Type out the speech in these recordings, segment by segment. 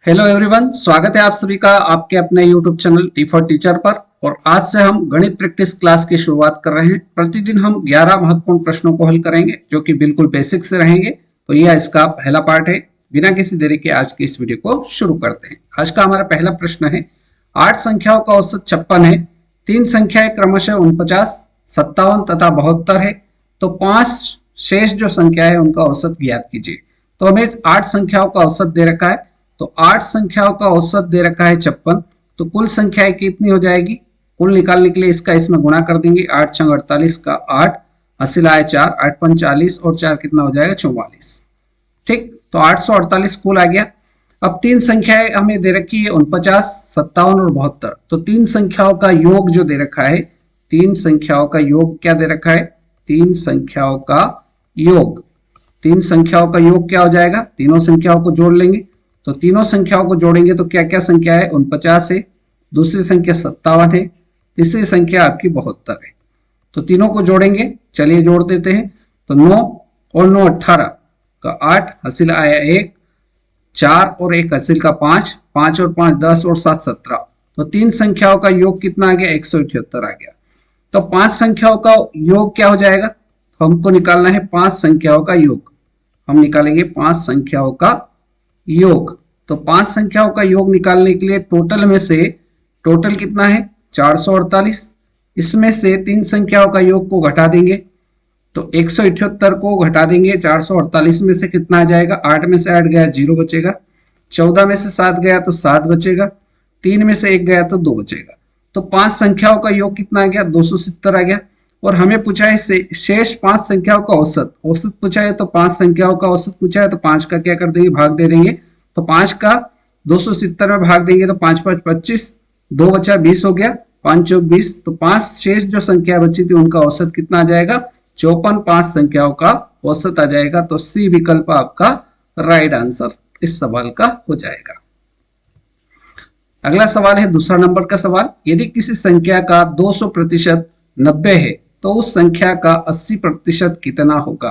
Hello everyone, स्वागत है आप सभी का आपके अपने YouTube channel T for teacher पर। और आज से हम गणित प्रैक्टिस क्लास की शुरुआत कर रहे हैं। प्रतिदिन हम 11 महत्वपूर्ण प्रश्नों को हल करेंगे जो कि बिल्कुल बेसिक से रहेंगे। तो यह इसका पहला पार्ट है। बिना किसी देरी के आज की इस वीडियो को शुरू करते हैं। आज का हमारा पहला प्रश्न है, 8 संख्याओं का औसत 56 है, 3 संख्याएं क्रमशः 49, 57 तथा 72 है, तो 5 शेष जो संख्या है उनका औसत ज्ञात कीजिए। तो हमें 8 संख्याओं का औसत दे रखा है, तो 8 संख्याओं का औसत दे रखा है 56, तो कुल संख्याएं कितनी हो जाएगी? कुल निकालने के लिए इसका इसमें गुणा कर देंगे। 8 छंग 48 का 8, हासिल आया 4, 8 पंच 40 और 4 कितना हो जाएगा? 44। ठीक, तो 848 कुल आ गया। अब 3 संख्याएं हमें दे रखी है 49, 57 और 72, तो 3 संख्याओं का योग जो दे रखा है, 3 संख्याओं का योग क्या दे रखा है? 3 संख्याओं का योग, 3 संख्याओं का योग क्या हो जाएगा? तीनों संख्याओं को जोड़ लेंगे। तो तीनों संख्याओं को जोड़ेंगे तो क्या क्या संख्या है? 49 है, दूसरी संख्या 57 है, तीसरी संख्या आपकी 72 है। तो तीनों को जोड़ेंगे, चलिए जोड़ देते हैं। तो 9 और 9 18 का 8, हासिल आया 1, 4 और 1 हासिल का 5, 5 और 5 10 और 7 17। तो 3 संख्याओं का योग कितना आ गया? 178 आ गया। तो 5 संख्याओं का योग क्या हो जाएगा? तो हमको निकालना है 5 संख्याओं का योग। हम निकालेंगे 5 संख्याओं का योग। तो 5 संख्याओं का योग निकालने के लिए टोटल में से, टोटल कितना है? 448। इसमें से 3 संख्याओं का योग को घटा देंगे, तो 178 को घटा देंगे 448 में से, कितना आ जाएगा? 8 में से 8 गया 0 बचेगा, 14 में से 7 गया तो 7 बचेगा, 3 में से 1 गया तो 2 बचेगा। तो 5 संख्याओं का योग कितना आ गया? 270 आ गया। और हमें पूछा है शेष 5 संख्याओं का औसत, औसत पूछा है, तो 5 संख्याओं का औसत पूछा है, तो 5 का क्या कर देंगे? भाग दे देंगे। तो 5 का 270 में भाग देंगे तो 5 5 25, 2 बचा 20 हो गया, 5 चौक 20। तो 5 शेष जो संख्या बची थी उनका औसत कितना आ जाएगा? 54 5 संख्याओं का औसत आ जाएगा। तो सी विकल्प आपका राइट आंसर इस सवाल का हो जाएगा। अगला सवाल है दूसरा नंबर का सवाल, यदि किसी संख्या का 200% 90 है तो उस संख्या का 80% कितना होगा?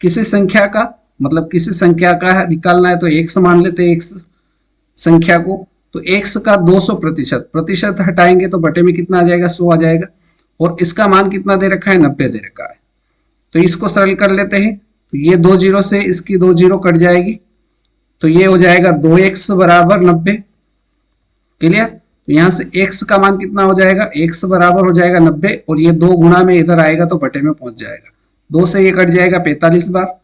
किसी संख्या का मतलब किसी संख्या का निकालना है, तो x मान लेते हैं x संख्या को। तो x का 200%, प्रतिशत हटाएंगे तो बटे में कितना आ जाएगा? 100 आ जाएगा। और इसका मान कितना दे रखा है? 90 दे रखा है। तो इसको सरल कर लेते हैं। तो ये 2 जीरो से इसकी 2 जीरो कट जाएगी, तो ये हो जाएगा 2x बराबर 90। क्लियर? तो यहाँ से x का मान कितना हो जाएगा? x बराबर हो जाएगा 90, और ये 2 गुणा में इधर आएगा तो बटे में पहुंच जाएगा। 2 से ये कट जाएगा 45 बार।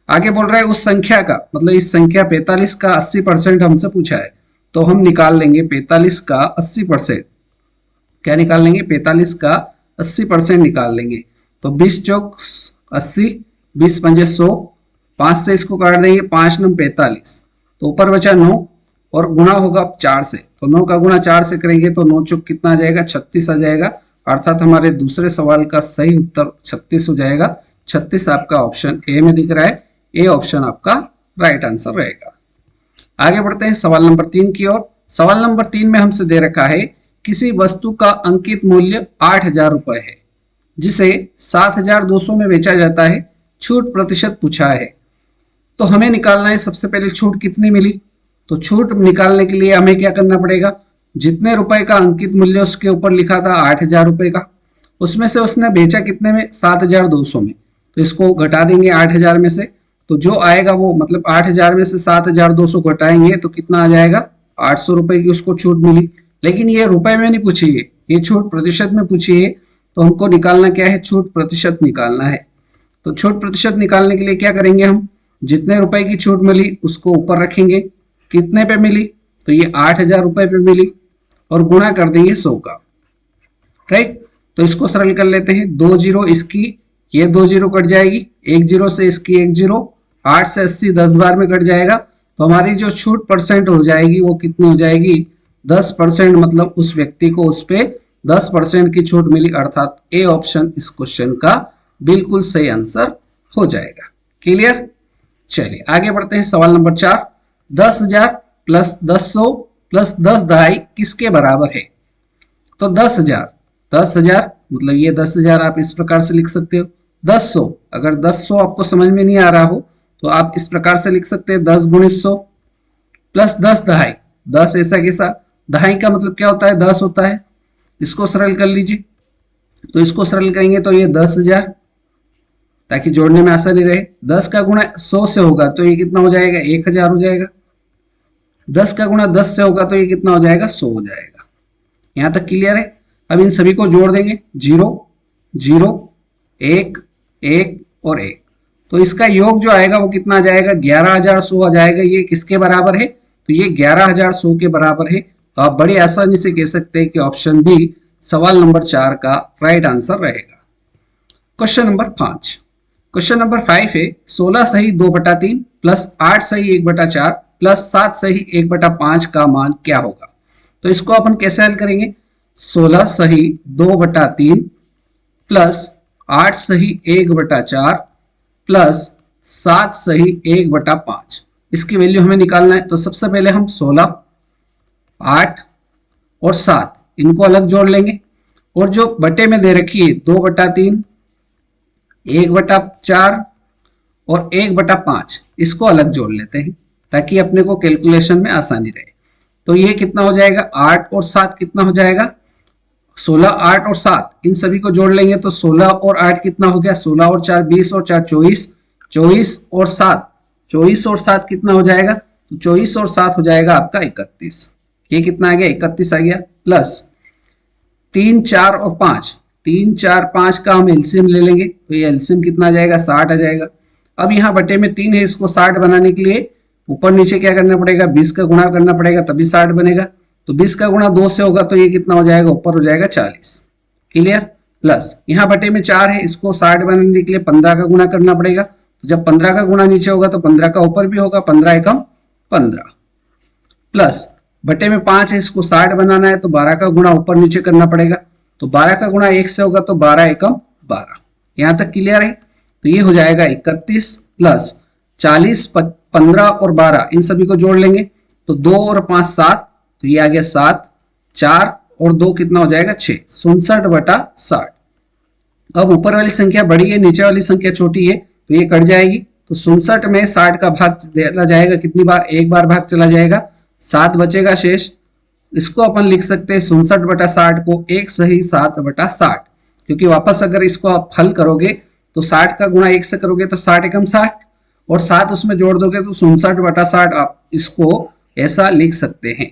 आगे बोल रहा है उस संख्या का, मतलब इस संख्या 45 का 80% हमसे पूछा है, तो हम निकाल लेंगे 45 का 80%। क्या निकाल लेंगे? 45 का 80% निकाल लेंगे। तो 20 चौक 80, 20 पंजे 100, 5 से इसको काट देंगे, 5 9 45, तो ऊपर बचा 9 और गुणा होगा 4 से, तो 9 का गुणा 4 से करेंगे तो 9 चौक कितना आ जाएगा? 36 आ जाएगा। अर्थात हमारे दूसरे सवाल का सही उत्तर 36 हो जाएगा। 36 आपका ऑप्शन ए में दिख रहा है, ए ऑप्शन आपका राइट आंसर रहेगा। आगे बढ़ते हैं सवाल नंबर 3 की ओर। सवाल नंबर 3 में हमसे दे रखा है, किसी वस्तु का अंकित मूल्य 8000 रुपए है जिसे 7200 में बेचा जाता है, छूट प्रतिशत पूछा है। तो हमें निकालना है सबसे पहले छूट कितनी मिली। तो छूट निकालने के लिए हमें क्या करना पड़ेगा? जितने रुपए का अंकित मूल्य उसके ऊपर लिखा था 8000 रुपए का, उसमें से उसने बेचा कितने में? 7200 में। तो इसको घटा देंगे 8000 में से, तो जो आएगा वो, मतलब 8000 में से 7200 घटाएंगे तो कितना आ जाएगा? 800 रुपए की उसको छूट मिली। लेकिन ये रुपए में नहीं पूछी है, ये छूट प्रतिशत में पूछी है। तो हमको निकालना क्या है? छूट प्रतिशत निकालना है। तो छूट प्रतिशत निकालने के लिए क्या करेंगे हम? जितने रुपए की छूट मिली उसको ऊपर रखेंगे, कितने पे मिली? तो ये 8000 रुपए पे मिली, और गुणा कर देंगे 100 का। राइट? तो इसको सरल कर लेते हैं। 2 जीरो इसकी, ये 2 जीरो कट जाएगी, 1 जीरो से इसकी 1 जीरो, 8 से 80 10 बार में कट जाएगा। तो हमारी जो छूट परसेंट हो जाएगी वो कितनी हो जाएगी? 10%। मतलब उस व्यक्ति को उस पे 10% की छूट मिली। अर्थात ए ऑप्शन इस क्वेश्चन का बिल्कुल सही आंसर हो जाएगा। क्लियर? चलिए आगे बढ़ते हैं। सवाल नंबर 4, 10,000 प्लस 10,100 प्लस 10,250 किसके बराबर है? तो 10,000 मतलब ये 10,000 आप इस प्रकार से लिख सकते हो। 10,100, अगर 10,100 आपको समझ में नहीं आ रहा हो तो आप इस प्रकार से लिख सकते हैं 10 गुणित 100, प्लस 10 दहाई, 10 ऐसा कैसा, दहाई का मतलब क्या होता है, 10 होता है। इसको सरल कर लीजिए, तो इसको सरल करेंगे तो ये 10,000, ताकि जोड़ने में आसानी रहे। 10 का गुणा 100 से होगा तो ये कितना हो जाएगा, 1000 हो जाएगा। 10 का गुणा 10 से होगा तो ये कितना हो जाएगा, 100 हो जाएगा। यहां तक क्लियर है। अब इन सभी को जोड़ देंगे, 0 0 1 1 और 1, तो इसका योग जो आएगा वो कितना आ जाएगा, 11,100 आ जाएगा। ये किसके बराबर है, तो ये 11,100 के बराबर है। तो आप बड़ी आसानी से कह सकते हैं कि ऑप्शन बी सवाल नंबर 4 का राइट आंसर रहेगा। क्वेश्चन नंबर 5, क्वेश्चन नंबर 5 है 16 सही 2/3 प्लस 8 सही 1/4 प्लस 7 सही 1/5 का मान क्या होगा। तो इसको अपन कैसे हल करेंगे, 16 सही 2/3 प्लस 8 सही 1/4 प्लस 7 सही 1/5, इसकी वैल्यू हमें निकालना है। तो सबसे पहले हम 16, 8 और 7 इनको अलग जोड़ लेंगे, और जो बटे में दे रखी है 2/3 1/4 और 1/5 इसको अलग जोड़ लेते हैं, ताकि अपने को कैलकुलेशन में आसानी रहे। तो ये कितना हो जाएगा, 8 और 7 कितना हो जाएगा, 16, 8 और 7 इन सभी को जोड़ लेंगे तो 16 और 8 कितना हो गया, 16 और 4 20 और 4 24, 24 और 7 24 और 7 कितना हो जाएगा, तो 24 और 7 हो जाएगा आपका 31। ये कितना आ गया, 31 आ गया। प्लस 3 4 और 5, 3 4 5 का हम एलसीएम ले लेंगे, तो ये एलसीएम कितना आ जाएगा, 60 आ जाएगा। अब यहाँ बटे में 3 है, इसको 60 बनाने के लिए ऊपर नीचे क्या करना पड़ेगा, 20 का गुणा करना पड़ेगा तभी 60 बनेगा। तो 20 का गुणा 2 से होगा तो ये कितना हो जाएगा, ऊपर हो जाएगा 40। क्लियर। प्लस यहाँ बटे में 4 है, इसको 60 बनाने के लिए 15 का गुणा करना पड़ेगा। तो जब 15 का गुणा नीचे होगा तो 15 का ऊपर भी होगा, 15 एकम 15। प्लस बटे में 5 है, इसको 60 बनाना है तो 12 का गुणा ऊपर नीचे करना पड़ेगा। तो 12 का गुणा 1 से होगा तो 12 एकम 12। यहाँ तक क्लियर है। तो ये हो जाएगा 31 प्लस 40 15 और 12 इन सभी को जोड़ लेंगे तो 2 और 5 7, तो ये आ गया 7, 4 और 2 कितना हो जाएगा 6, 67/60। अब ऊपर वाली संख्या बड़ी है, नीचे वाली संख्या छोटी है, तो ये कट जाएगी। तो 67 में 60 का भाग चला जाएगा कितनी बार, एक बार भाग चला जाएगा, 7 बचेगा शेष। इसको अपन लिख सकते हैं 67/60 को 1 सही 7/60, क्योंकि वापस अगर इसको आप हल करोगे तो 60 का गुणा 1 से करोगे तो 60 एकम 60 और 7 उसमें जोड़ दोगे तो 67/60 आप इसको ऐसा लिख सकते हैं।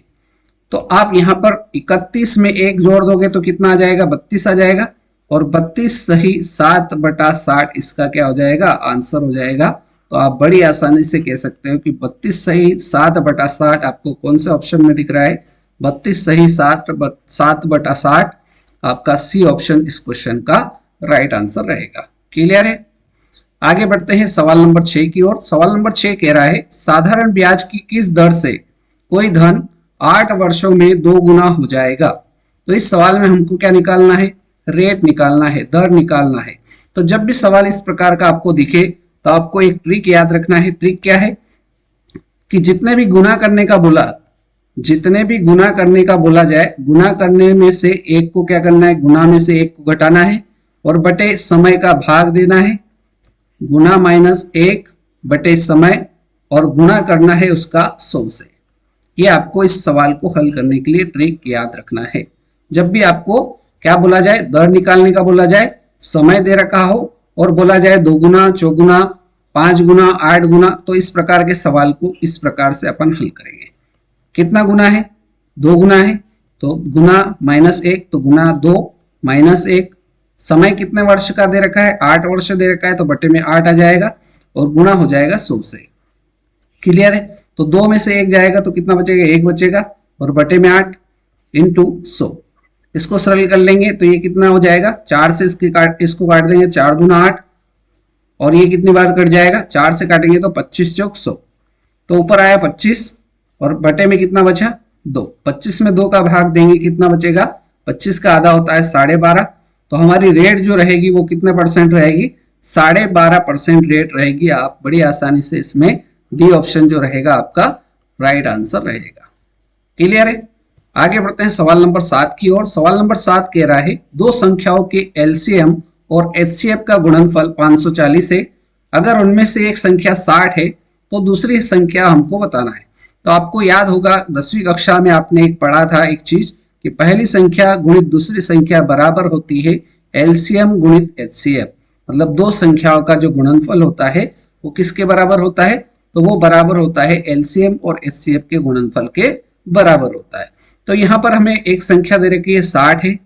तो आप यहाँ पर 31 में 1 जोड़ दोगे तो कितना आ जाएगा, 32 आ जाएगा, और 32 सही 7/60 इसका क्या हो जाएगा, आंसर हो जाएगा। तो आप बड़ी आसानी से कह सकते हो कि 32 सही 7/60 आपको कौन से ऑप्शन में दिख रहा है, 32 सही 7/60 आपका सी ऑप्शन इस क्वेश्चन का राइट आंसर रहेगा। क्लियर है। आगे बढ़ते हैं सवाल नंबर 6 की ओर। सवाल नंबर 6 कह रहा है साधारण ब्याज की किस दर से कोई धन 8 वर्षों में 2 गुना हो जाएगा। तो इस सवाल में हमको क्या निकालना है, रेट निकालना है, दर निकालना है। तो जब भी सवाल इस प्रकार का आपको दिखे तो आपको एक ट्रिक याद रखना है। ट्रिक क्या है कि जितने भी गुना करने का बोला, जितने भी गुना करने का बोला जाए, गुना करने में से एक को क्या करना है, गुना में से एक को घटाना है और बटे समय का भाग देना है, गुना -1 बटे समय, और गुणा करना है उसका 100 से। ये आपको इस सवाल को हल करने के लिए ट्रिक याद रखना है। जब भी आपको क्या बोला जाए, दर निकालने का बोला जाए, समय दे रखा हो और बोला जाए 2 गुना 4 गुना 5 गुना 8 गुना, तो इस प्रकार के सवाल को इस प्रकार से अपन हल करेंगे। कितना गुना है, 2 गुना है, तो गुना -1 तो गुना 2 -1, समय कितने वर्ष का दे रखा है, 8 वर्ष दे रखा है, तो बटे में 8 आ जाएगा और गुना हो जाएगा 100 से। क्लियर है। तो 2 में से 1 जाएगा तो कितना बचेगा, 1 बचेगा और बटे में 8 इंटू 100। इसको सरल कर लेंगे तो ये कितना हो जाएगा, 4 से इसको काट देंगे, 4 दूना 8, और ये कितनी बार कट जाएगा, 4 से काटेंगे तो 25 चौक 100, तो ऊपर आया 25 और बटे में कितना बचा 2। 25 में 2 का भाग देंगे कितना बचेगा, 25 का आधा होता है 12.5, तो हमारी रेट जो रहेगी वो कितने परसेंट रहेगी, 12.5% रेट रहेगी। आप बड़ी आसानी से इसमें डी ऑप्शन जो रहेगा आपका राइट आंसर रहेगा। क्लियर है। आगे बढ़ते हैं सवाल नंबर 7 की ओर। सवाल नंबर 7 कह रहा है दो संख्याओं के एलसीएम और एचसीएफ का गुणनफल 540 है। अगर उनमें से एक संख्या 60 है तो दूसरी संख्या हमको बताना है। तो आपको याद होगा 10वीं कक्षा में आपने एक पढ़ा था एक चीज कि पहली संख्या गुणित दूसरी संख्या बराबर होती है एलसीएम गुणित एचसीएफ, मतलब दो संख्याओं का जो गुणनफल होता है वो किसके बराबर होता है, तो वो बराबर होता है एलसीएम और एचसीएफ के गुणनफल के बराबर होता है। तो यहाँ पर हमें एक संख्या दे रखी है 60 है,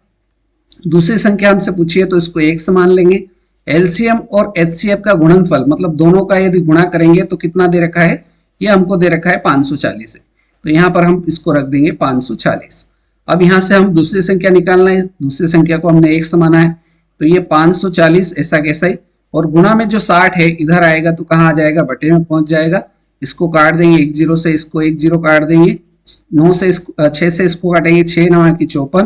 दूसरी संख्या हमसे पूछी है तो इसको 1 मान लेंगे। एलसीएम और एचसीएफ का गुणनफल मतलब दोनों का यदि गुणा करेंगे तो कितना दे रखा है, ये हमको दे रखा है 540 है, तो यहाँ पर हम इसको रख देंगे 540। अब यहाँ से हम दूसरी संख्या निकालना है, दूसरी संख्या को हमने 1 माना है तो ये 540 ऐसा कैसा ही, और गुणा में जो 60 है इधर आएगा तो कहाँ आ जाएगा, बटे में पहुंच जाएगा। इसको काट देंगे, एक जीरो से इसको एक जीरो काट देंगे, 9 से 6 से इसको काटेंगे, 6 9 की 54,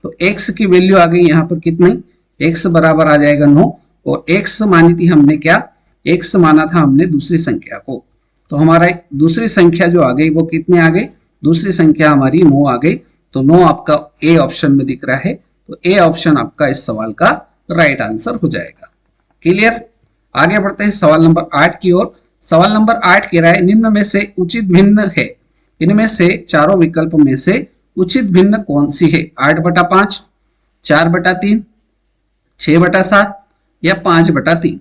तो x की वैल्यू आ गई यहाँ पर कितनी, x बराबर आ जाएगा 9, और x मानी थी हमने क्या, x माना था हमने दूसरी संख्या को, तो हमारा दूसरी संख्या जो आ गई वो कितने आ गई, दूसरी संख्या हमारी 9 आ गई, तो 9 आपका ए ऑप्शन में दिख रहा है, तो ए ऑप्शन आपका इस सवाल का राइट आंसर हो जाएगा। क्लियर। आगे बढ़ते हैं सवाल नंबर 8 की ओर। सवाल नंबर 8 कह रहा है निम्न में से उचित भिन्न है, इनमें से चारों विकल्प में से उचित भिन्न कौन सी है, 8/5, 4/3, 6/7 या 5/3।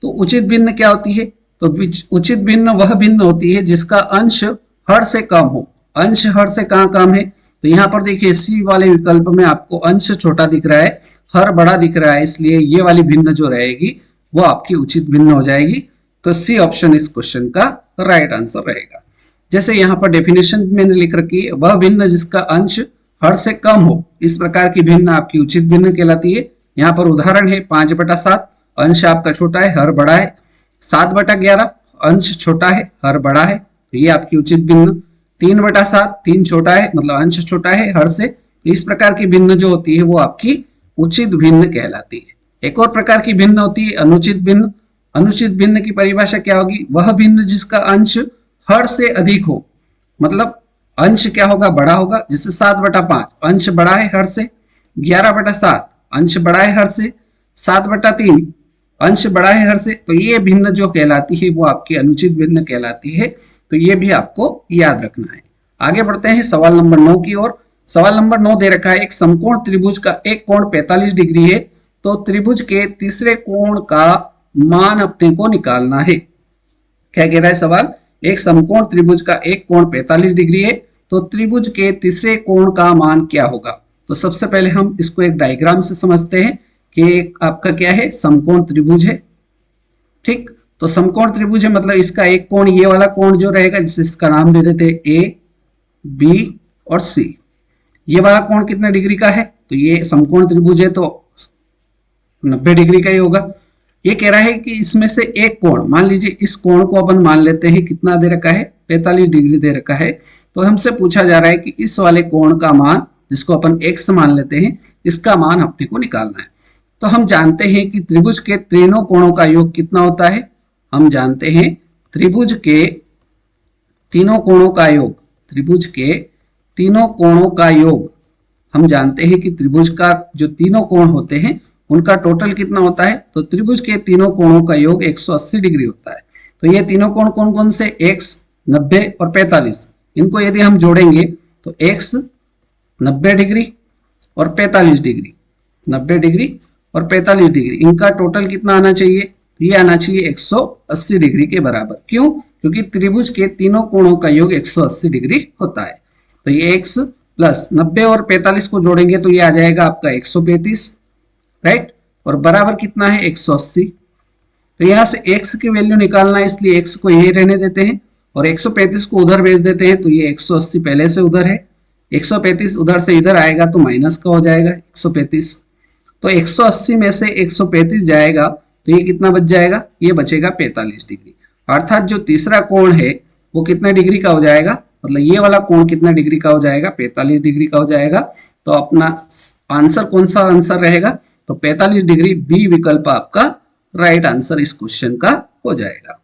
तो उचित भिन्न क्या होती है, तो उचित भिन्न वह भिन्न होती है जिसका अंश हर से कम हो। अंश हर से कहाँ कम है, तो यहाँ पर देखिए सी वाले विकल्प में आपको अंश छोटा दिख रहा है, हर बड़ा दिख रहा है, इसलिए ये वाली भिन्न जो रहेगी वो आपकी उचित भिन्न हो जाएगी। तो सी ऑप्शन इस क्वेश्चन का राइट आंसर रहेगा। जैसे यहाँ पर डेफिनेशन मैंने लिख रखी है, वह भिन्न जिसका अंश हर से कम हो, इस प्रकार की भिन्न आपकी उचित भिन्न कहलाती है। यहाँ पर उदाहरण है 5/7, अंश आपका छोटा है, हर बड़ा है। 7/11, अंश छोटा है, हर बड़ा है, तो ये आपकी उचित भिन्न। 3/7, 3 छोटा है मतलब अंश छोटा है हर से, इस प्रकार की भिन्न जो होती है वो आपकी उचित भिन्न कहलाती है। एक और प्रकार की भिन्न होती है अनुचित भिन्न। अनुचित भिन्न की परिभाषा क्या होगी, वह भिन्न जिसका अंश हर से अधिक हो, मतलब अंश क्या होगा, बड़ा होगा, जैसे 7/5 अंश बड़ा है हर से, 11/7 अंश बड़ा है हर से, 7/3 अंश बड़ा है हर से, तो ये भिन्न जो कहलाती है वो आपकी अनुचित भिन्न कहलाती है। तो ये भी आपको याद रखना है। आगे बढ़ते हैं सवाल नंबर 9 की ओर। सवाल नंबर 9 दे रखा है एक समकोण त्रिभुज का एक कोण 45 डिग्री है, तो त्रिभुज के तीसरे कोण का मान अपने को निकालना है। क्या कह रहा है सवाल, एक समकोण त्रिभुज का एक कोण 45 डिग्री है, तो त्रिभुज के तीसरे कोण का मान क्या होगा। तो सबसे पहले हम इसको एक डायग्राम से समझते हैं कि आपका क्या है, समकोण त्रिभुज है। ठीक, तो समकोण त्रिभुज है मतलब इसका एक कोण, ये वाला कोण जो रहेगा, जिसे इसका नाम दे देते हैं ए, बी और सी। ये वाला कोण कितने डिग्री का है, तो ये समकोण त्रिभुज है तो 90 डिग्री का ही होगा। ये कह रहा है कि इसमें से एक कोण, मान लीजिए इस कोण को अपन मान लेते हैं कितना दे रखा है, 45 डिग्री दे रखा है, तो हमसे पूछा जा रहा है कि इस वाले कोण का मान, जिसको अपन x मान लेते हैं, इसका मान अपने को निकालना है। तो हम जानते हैं कि त्रिभुज के तीनों कोणों का योग कितना होता है, हम जानते हैं त्रिभुज के तीनों कोणों का योग, त्रिभुज के तीनों कोणों का योग हम जानते हैं कि त्रिभुज का जो तीनों कोण होते हैं उनका टोटल कितना होता है, तो त्रिभुज के तीनों कोणों का योग 180 डिग्री होता है। तो ये तीनों कोण कौन कौन से, x, 90 और 45, इनको यदि हम जोड़ेंगे तो x 90 डिग्री और 45 डिग्री, 90 डिग्री और 45 डिग्री, इनका टोटल कितना आना चाहिए, ये आना चाहिए 180 डिग्री के बराबर। क्यों, क्योंकि त्रिभुज के तीनों कोणों का योग 180 डिग्री होता है। तो ये x प्लस 90 और 45 को जोड़ेंगे तो ये आ जाएगा आपका 135, राइट, और बराबर कितना है 180। तो यहाँ से x की वैल्यू निकालना है, इसलिए x को यही रहने देते हैं और 135 को उधर भेज देते हैं, तो ये 180 पहले से उधर है, 135 उधर से इधर आएगा तो माइनस का हो जाएगा 135। तो 180 में से 135 जाएगा तो ये कितना बच जाएगा, ये बचेगा 45 डिग्री। अर्थात जो तीसरा कोण है वो कितने डिग्री का हो जाएगा, मतलब ये वाला कोण कितना डिग्री का हो जाएगा, 45 डिग्री का हो जाएगा। तो अपना आंसर कौन सा आंसर रहेगा, तो 45 डिग्री बी विकल्प आपका राइट आंसर इस क्वेश्चन का हो जाएगा।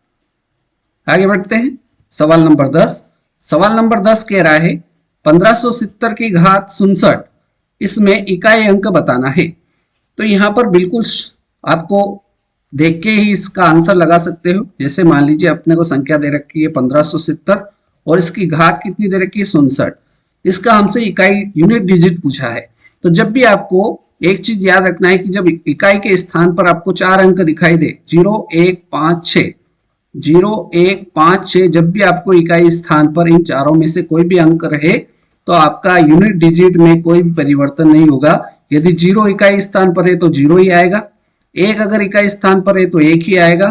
आगे बढ़ते हैं सवाल नंबर 10। सवाल नंबर 10 कह रहा है 1570 की घात 67, इसमें इकाई अंक बताना है। तो यहाँ पर बिल्कुल आपको देख के ही इसका आंसर लगा सकते हो। जैसे मान लीजिए अपने को संख्या दे रखी है 1570 और इसकी घात कितनी दे रखी है 67। इसका हमसे इकाई यूनिट डिजिट पूछा है। तो जब भी आपको एक चीज याद रखना है कि जब इकाई के स्थान पर आपको 4 अंक दिखाई दे 0 1 5 6 0 1 5 6, जब भी आपको इकाई स्थान पर इन चारों में से कोई भी अंक रहे तो आपका यूनिट डिजिट में कोई भी परिवर्तन नहीं होगा। यदि 0 इकाई स्थान पर है तो 0 ही आएगा, 1 अगर इकाई स्थान पर है तो 1 ही आएगा,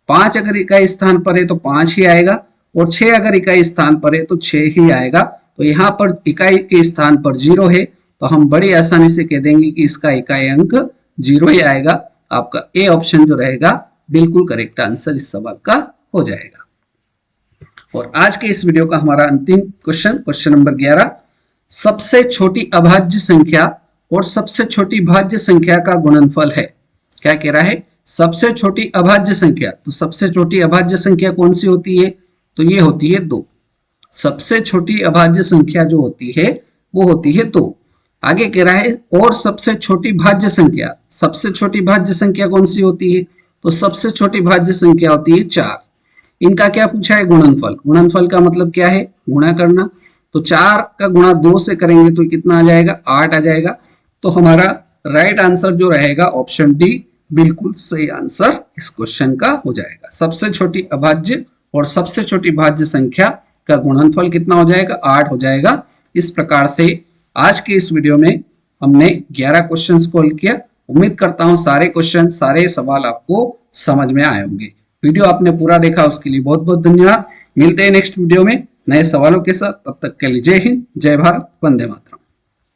5 अगर इकाई स्थान पर है तो 5 ही आएगा, और 6 अगर इकाई स्थान पर है तो 6 ही आएगा। तो यहाँ पर इकाई के स्थान पर 0 है तो हम बड़ी आसानी से कह देंगे कि इसका इकाई अंक 0 ही आएगा। आपका ए ऑप्शन जो रहेगा बिल्कुल करेक्ट आंसर इस सवाल का हो जाएगा। और आज के इस वीडियो का हमारा अंतिम क्वेश्चन नंबर 11, सबसे छोटी अभाज्य संख्या और सबसे छोटी भाज्य संख्या का गुणनफल है। क्या कह रहा है? सबसे छोटी अभाज्य संख्या। तो सबसे छोटी अभाज्य संख्या कौन सी होती है? तो ये होती है 2। सबसे छोटी अभाज्य संख्या जो होती है वो होती है 2। आगे कह रहा है और सबसे छोटी भाज्य संख्या। सबसे छोटी भाज्य संख्या कौन सी होती है? तो सबसे छोटी भाज्य संख्या होती है 4। इनका क्या पूछा है? गुणनफल। गुणनफल का मतलब क्या है? गुणा करना। तो 4 का गुणा 2 से करेंगे तो कितना आ जाएगा? 8 आ जाएगा। तो हमारा राइट आंसर जो रहेगा ऑप्शन डी बिल्कुल सही आंसर इस क्वेश्चन का हो जाएगा। सबसे छोटी अभाज्य और सबसे छोटी भाज्य संख्या का गुणनफल कितना हो जाएगा? 8 हो जाएगा। इस प्रकार से आज के इस वीडियो में हमने 11 क्वेश्चंस को हल किया। उम्मीद करता हूं सारे क्वेश्चन, सारे सवाल आपको समझ में आए होंगे। वीडियो आपने पूरा देखा उसके लिए बहुत बहुत धन्यवाद। मिलते हैं नेक्स्ट वीडियो में नए सवालों के साथ। तब तक के लिए जय हिंद, जय भारत, वंदे मातरम।